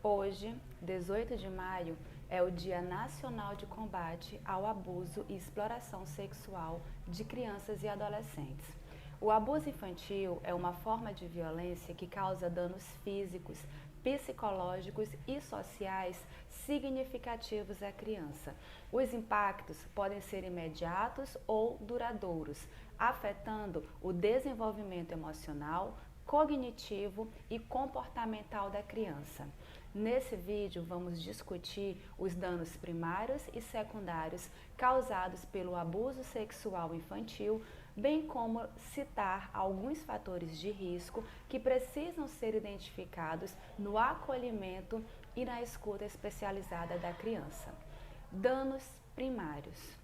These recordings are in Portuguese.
Hoje, 18 de maio, é o Dia Nacional de Combate ao Abuso e Exploração Sexual de Crianças e Adolescentes. O abuso infantil é uma forma de violência que causa danos físicos, psicológicos e sociais significativos à criança. Os impactos podem ser imediatos ou duradouros, afetando o desenvolvimento emocional, cognitivo e comportamental da criança. Nesse vídeo vamos discutir os danos primários e secundários causados pelo abuso sexual infantil, bem como citar alguns fatores de risco que precisam ser identificados no acolhimento e na escuta especializada da criança. Danos primários.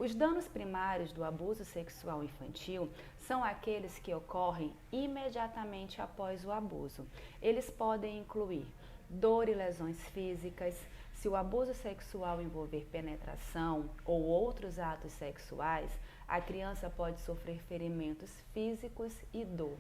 Os danos primários do abuso sexual infantil são aqueles que ocorrem imediatamente após o abuso. Eles podem incluir dor e lesões físicas. Se o abuso sexual envolver penetração ou outros atos sexuais, a criança pode sofrer ferimentos físicos e dor.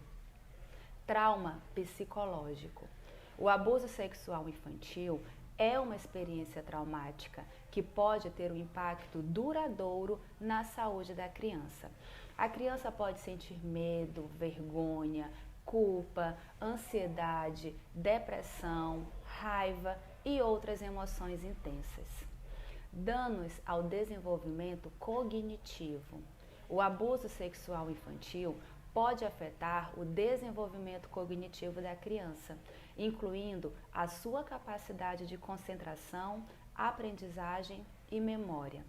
Trauma psicológico. O abuso sexual infantil é uma experiência traumática que pode ter um impacto duradouro na saúde da criança. A criança pode sentir medo, vergonha, culpa, ansiedade, depressão, raiva e outras emoções intensas. Danos ao desenvolvimento cognitivo. O abuso sexual infantil pode afetar o desenvolvimento cognitivo da criança, incluindo a sua capacidade de concentração, aprendizagem e memória.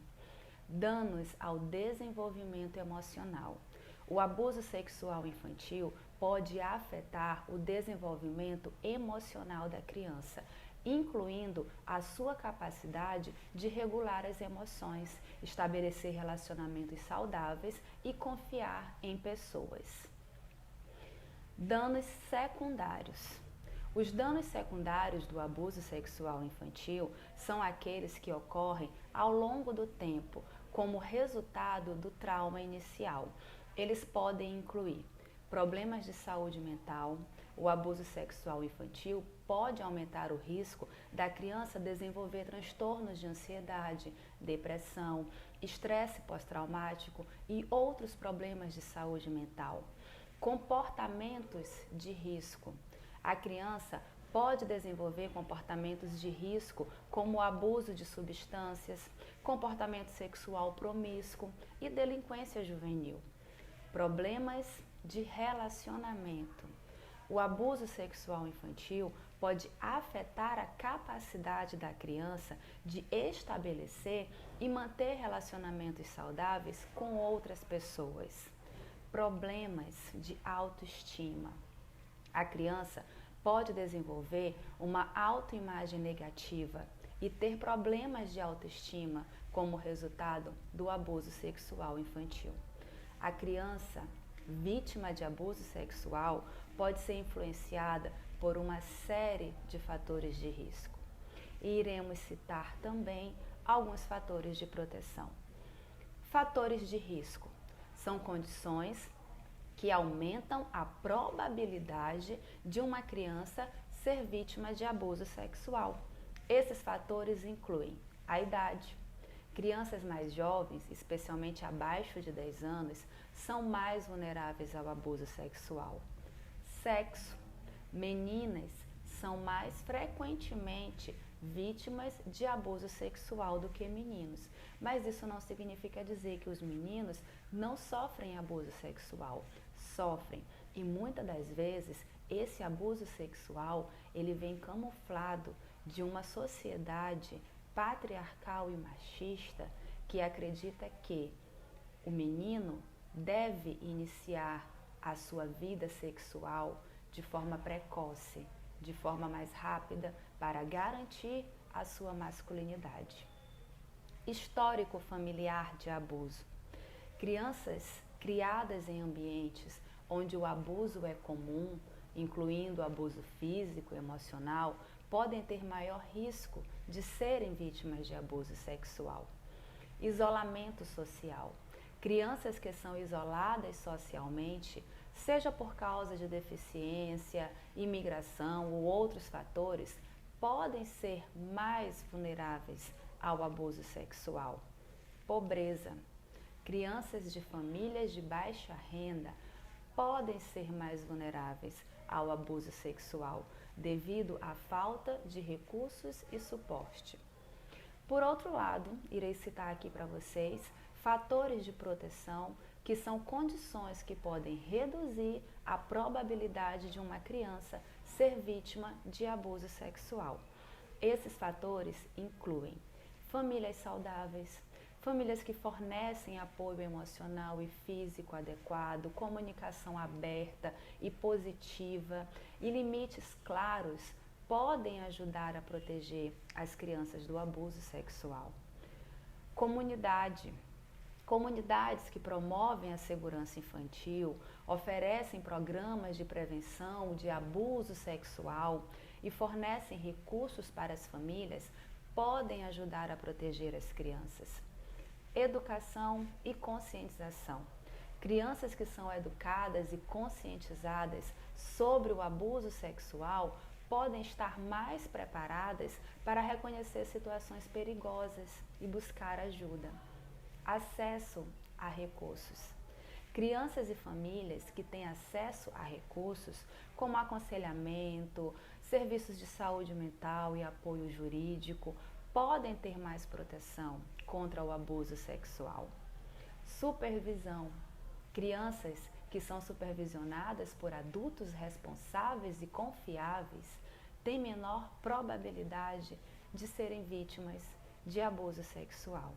Danos ao desenvolvimento emocional. O abuso sexual infantil pode afetar o desenvolvimento emocional da criança, incluindo a sua capacidade de regular as emoções, estabelecer relacionamentos saudáveis e confiar em pessoas. Danos secundários. Os danos secundários do abuso sexual infantil são aqueles que ocorrem ao longo do tempo, como resultado do trauma inicial. Eles podem incluir problemas de saúde mental. O abuso sexual infantil pode aumentar o risco da criança desenvolver transtornos de ansiedade, depressão, estresse pós-traumático e outros problemas de saúde mental. Comportamentos de risco. A criança pode desenvolver comportamentos de risco como o abuso de substâncias, comportamento sexual promíscuo e delinquência juvenil. Problemas de relacionamento. O abuso sexual infantil pode afetar a capacidade da criança de estabelecer e manter relacionamentos saudáveis com outras pessoas. Problemas de autoestima. A criança pode desenvolver uma autoimagem negativa e ter problemas de autoestima como resultado do abuso sexual infantil. A criança vítima de abuso sexual pode ser influenciada por uma série de fatores de risco. E iremos citar também alguns fatores de proteção. Fatores de risco são condições que aumentam a probabilidade de uma criança ser vítima de abuso sexual. Esses fatores incluem a idade. Crianças mais jovens, especialmente abaixo de 10 anos, são mais vulneráveis ao abuso sexual. Sexo. Meninas são mais frequentemente vítimas de abuso sexual do que meninos. Mas isso não significa dizer que os meninos não sofrem abuso sexual. Sofrem. E muitas das vezes esse abuso sexual ele vem camuflado de uma sociedade patriarcal e machista que acredita que o menino deve iniciar a sua vida sexual de forma precoce, de forma mais rápida, para garantir a sua masculinidade. Histórico familiar de abuso. Crianças criadas em ambientes onde o abuso é comum, incluindo o abuso físico e emocional, podem ter maior risco de serem vítimas de abuso sexual. Isolamento social. Crianças que são isoladas socialmente, seja por causa de deficiência, imigração ou outros fatores, podem ser mais vulneráveis ao abuso sexual. Pobreza. Crianças de famílias de baixa renda podem ser mais vulneráveis ao abuso sexual devido à falta de recursos e suporte. Por outro lado, irei citar aqui para vocês fatores de proteção que são condições que podem reduzir a probabilidade de uma criança ser vítima de abuso sexual. Esses fatores incluem famílias saudáveis, famílias que fornecem apoio emocional e físico adequado, comunicação aberta e positiva e limites claros podem ajudar a proteger as crianças do abuso sexual. Comunidades que promovem a segurança infantil, oferecem programas de prevenção de abuso sexual e fornecem recursos para as famílias podem ajudar a proteger as crianças. Educação e conscientização. Crianças que são educadas e conscientizadas sobre o abuso sexual podem estar mais preparadas para reconhecer situações perigosas e buscar ajuda. Acesso a recursos. Crianças e famílias que têm acesso a recursos como aconselhamento, serviços de saúde mental e apoio jurídico podem ter mais proteção contra o abuso sexual. Supervisão. Crianças que são supervisionadas por adultos responsáveis e confiáveis têm menor probabilidade de serem vítimas de abuso sexual.